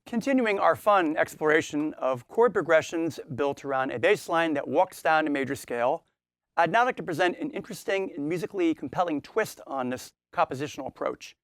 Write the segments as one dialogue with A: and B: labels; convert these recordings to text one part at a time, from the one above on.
A: Continuing our fun exploration of chord progressions built around a bass line that walks down a major scale, I'd now like to present an interesting and musically compelling twist on this compositional approach,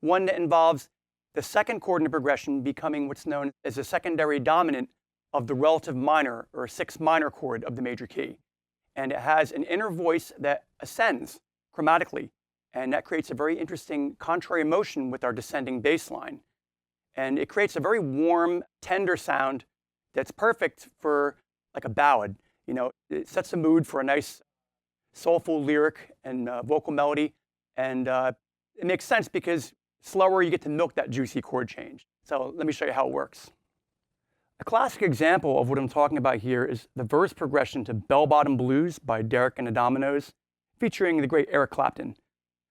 A: one that involves the second chord in the progression becoming what's known as a secondary dominant of the relative minor or sixth minor chord of the major key. And it has an inner voice that ascends chromatically, and that creates a very interesting contrary motion with our descending bass line. And it creates a very warm, tender sound that's perfect for like a ballad. You know, it sets the mood for a nice, soulful lyric and vocal melody. And it makes sense because slower you get to milk that juicy chord change. So let me show you how it works. A classic example of what I'm talking about here is the verse progression to Bell Bottom Blues by Derek and the Dominoes, featuring the great Eric Clapton,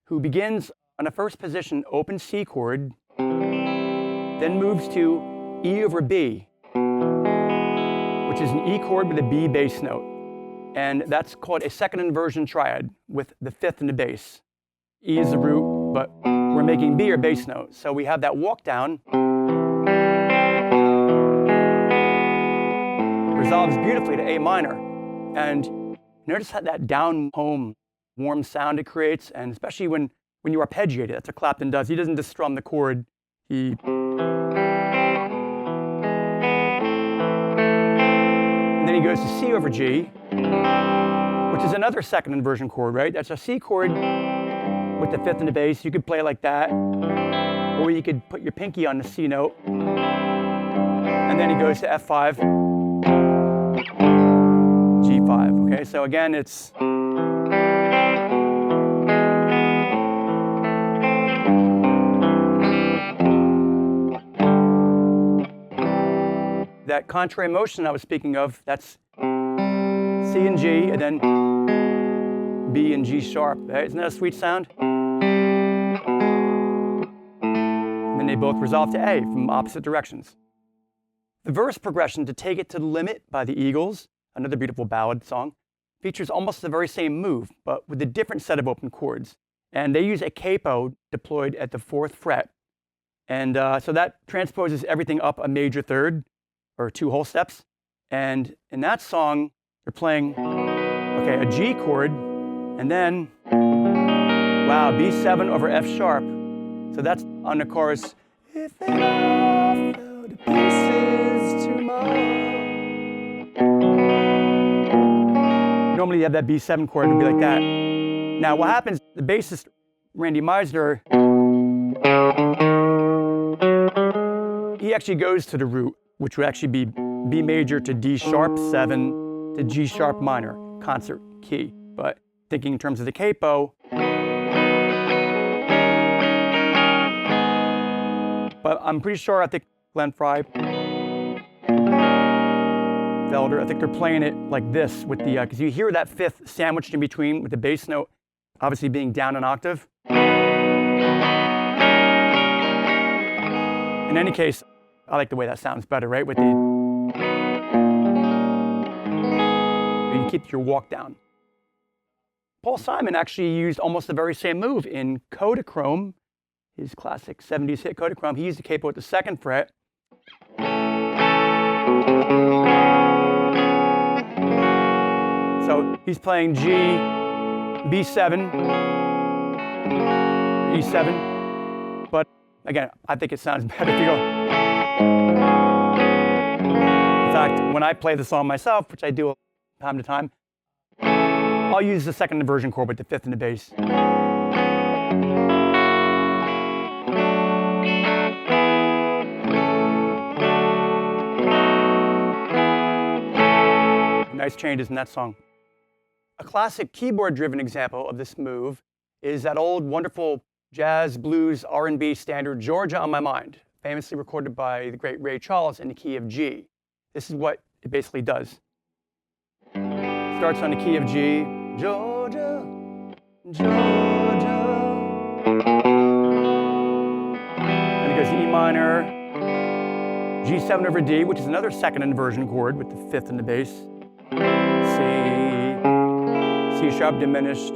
A: who begins on a first position open C chord, then moves to E over B, which is an E chord with a B bass note. And that's called a second inversion triad with the fifth in the bass. E is the root, but we're making B our bass note. So we have that walk down. Resolves beautifully to A minor. And notice how that down home warm sound it creates, and especially when you arpeggiate it, that's what Clapton does. He doesn't just strum the chord, he and then he goes to C over G, which is another second inversion chord, right? That's a C chord with the fifth in the bass. You could play it like that, or you could put your pinky on the C note, and then he goes to F5, G5, okay? So again, it's that contrary motion I was speaking of, that's C and G, and then B and G sharp. Right? Isn't that a sweet sound? And then they both resolve to A from opposite directions. The verse progression to Take It to the Limit by the Eagles, another beautiful ballad song, features almost the very same move, but with a different set of open chords. And they use a capo deployed at the 4th fret. And so that transposes everything up a major third, or 2 whole steps. And in that song, they're playing, okay, a G chord, and then, wow, B7 over F sharp. So that's on the chorus. If it all fell to pieces tomorrow. Normally you have that B7 chord, it would be like that. Now what happens, the bassist, Randy Meisner, he actually goes to the root, which would actually be B major to D sharp 7 to G sharp minor, concert key. But thinking in terms of the capo, but I'm pretty sure, I think Glenn Frey, Felder, I think they're playing it like this with the, because you hear that fifth sandwiched in between with the bass note obviously being down an octave. In any case, I like the way that sounds better, right? With the, you keep your walk down. Paul Simon actually used almost the very same move in Kodachrome, his classic 70s hit Kodachrome. He used the capo at the 2nd fret. So he's playing G, B7, E7, but again, I think it sounds better if you go. In fact, when I play the song myself, which I do time to time, I'll use the second inversion chord with the fifth in the bass. Nice changes in that song. A classic keyboard-driven example of this move is that old, wonderful jazz, blues, R&B standard, Georgia on My Mind, famously recorded by the great Ray Charles in the key of G. This is what it basically does. Starts on the key of G, Georgia, Georgia. And it goes to E minor, G7 over D, which is another second inversion chord with the fifth in the bass. C sharp diminished,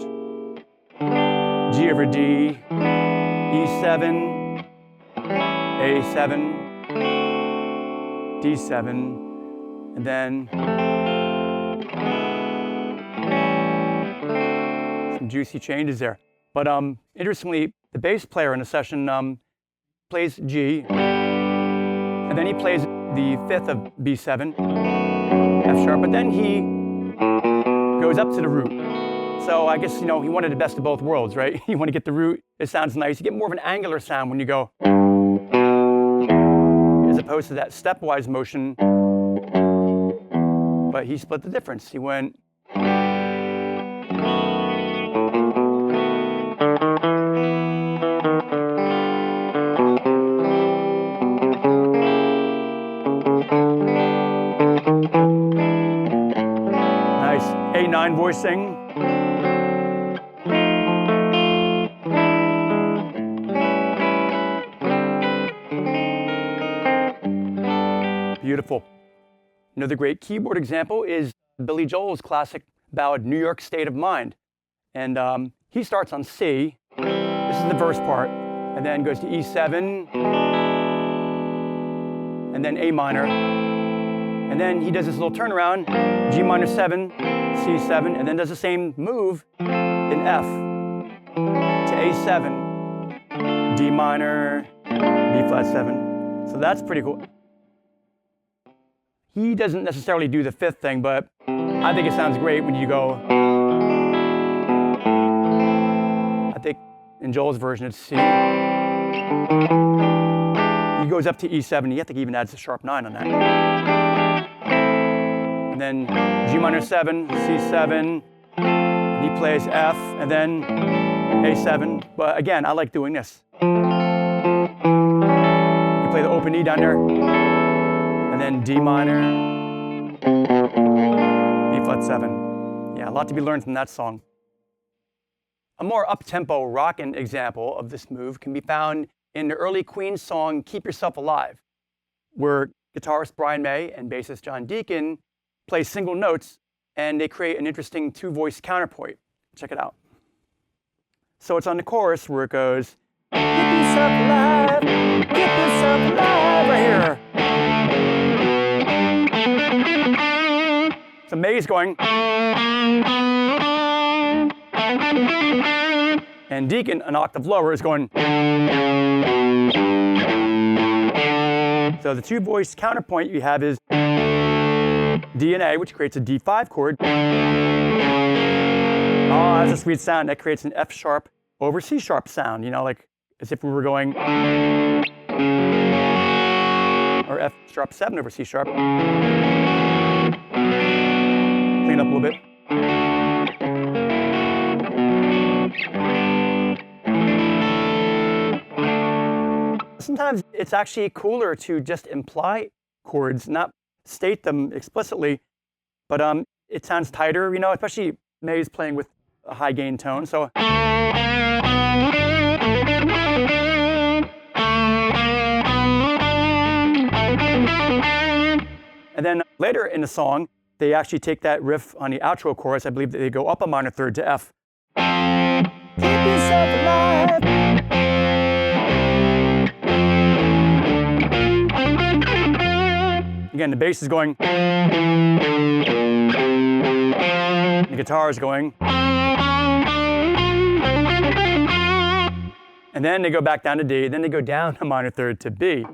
A: G over D, E7, A7, D7, and then some juicy changes there. But interestingly, the bass player in the session plays G, and then he plays the fifth of B7, F sharp, but then he goes up to the root. So I guess, he wanted the best of both worlds, right? You want to get the root, it sounds nice. You get more of an angular sound when you go, as opposed to that stepwise motion. But he split the difference. He went, nice A9 voicing. Beautiful. Another great keyboard example is Billy Joel's classic ballad, New York State of Mind. And he starts on C. This is the verse part. And then goes to E7. And then A minor. And then he does this little turnaround, G minor 7, C7, and then does the same move in F to A7, D minor, B flat 7. So that's pretty cool. He doesn't necessarily do the fifth thing, but I think it sounds great when you go, I think in Joel's version it's C. He goes up to E7, I think he even adds a sharp 9 on that. And then G minor 7, C7, and he plays F, and then A7. But again, I like doing this. You play the open E down there, and then D minor, B flat 7. Yeah, a lot to be learned from that song. A more up-tempo rockin' example of this move can be found in the early Queen song, Keep Yourself Alive, where guitarist Brian May and bassist John Deacon play single notes, and they create an interesting two-voice counterpoint. Check it out. So it's on the chorus where it goes, keep yourself alive, right here. So May's going, and Deacon, an octave lower, is going. So the two-voice counterpoint you have is D and A, which creates a D5 chord. Oh, that's a sweet sound. That creates an F sharp over C sharp sound, like as if we were going, or F sharp 7 over C sharp. Clean up a little bit. Sometimes it's actually cooler to just imply chords, not state them explicitly, but it sounds tighter, especially May's playing with a high gain tone. So and then later in the song, they actually take that riff on the outro chorus. I believe that they go up a minor third to F. Keep yourself alive. Again, the bass is going, the guitar is going, and then they go back down to D, then they go down a minor third to B.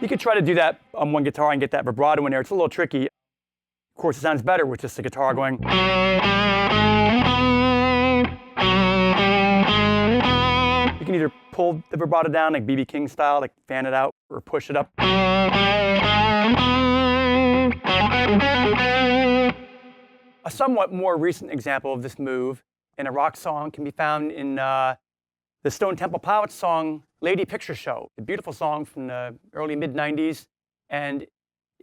A: You could try to do that on one guitar and get that vibrato in there. It's a little tricky. Of course, it sounds better with just the guitar going. You can either pull the vibrato down like B.B. King style, like fan it out, or push it up. A somewhat more recent example of this move in a rock song can be found in the Stone Temple Pilots song, Lady Picture Show, a beautiful song from the early mid-90s. And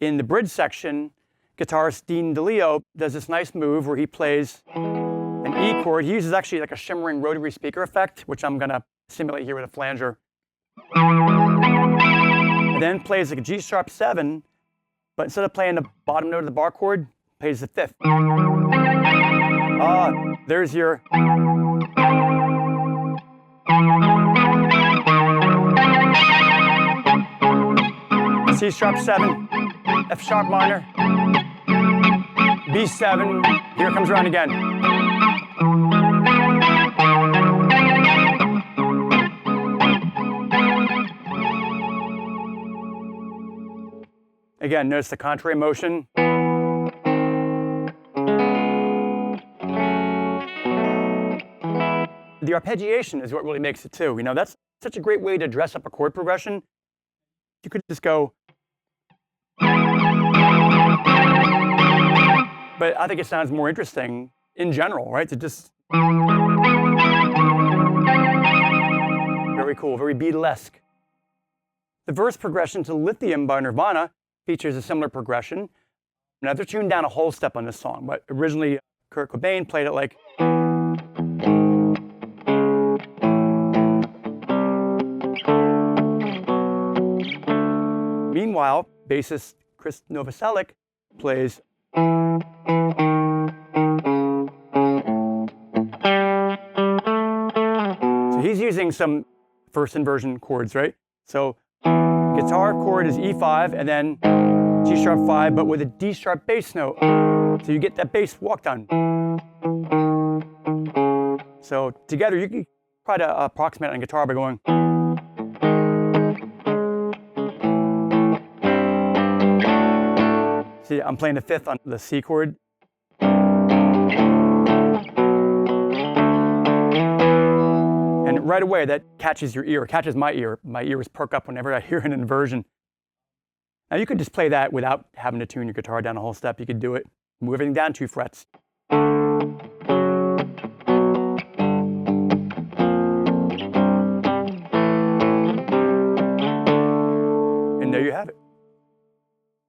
A: in the bridge section, guitarist Dean DeLeo does this nice move where he plays an E chord. He uses actually like a shimmering rotary speaker effect, which I'm gonna simulate here with a flanger. And then plays like a G sharp 7, but instead of playing the bottom note of the bar chord, plays the fifth. There's your C sharp 7, F sharp minor, B7, here it comes around again. Again, notice the contrary motion. The arpeggiation is what really makes it too. You know, that's such a great way to dress up a chord progression. You could just go, but I think it sounds more interesting in general, right? To just, very cool, very Beatlesque. The verse progression to Lithium by Nirvana features a similar progression. Now they're tuned down a whole step on this song, but originally Kurt Cobain played it like. Meanwhile, bassist Chris Novoselic plays. So he's using some first inversion chords, right? So guitar chord is E5 and then G sharp 5, but with a D sharp bass note. So you get that bass walk down. So together you can try to approximate on guitar by going. See, I'm playing the fifth on the C chord. And right away, that catches your ear, catches my ear. My ears perk up whenever I hear an inversion. Now, you could just play that without having to tune your guitar down a whole step. You could do it, move everything down 2 frets. And there you have it.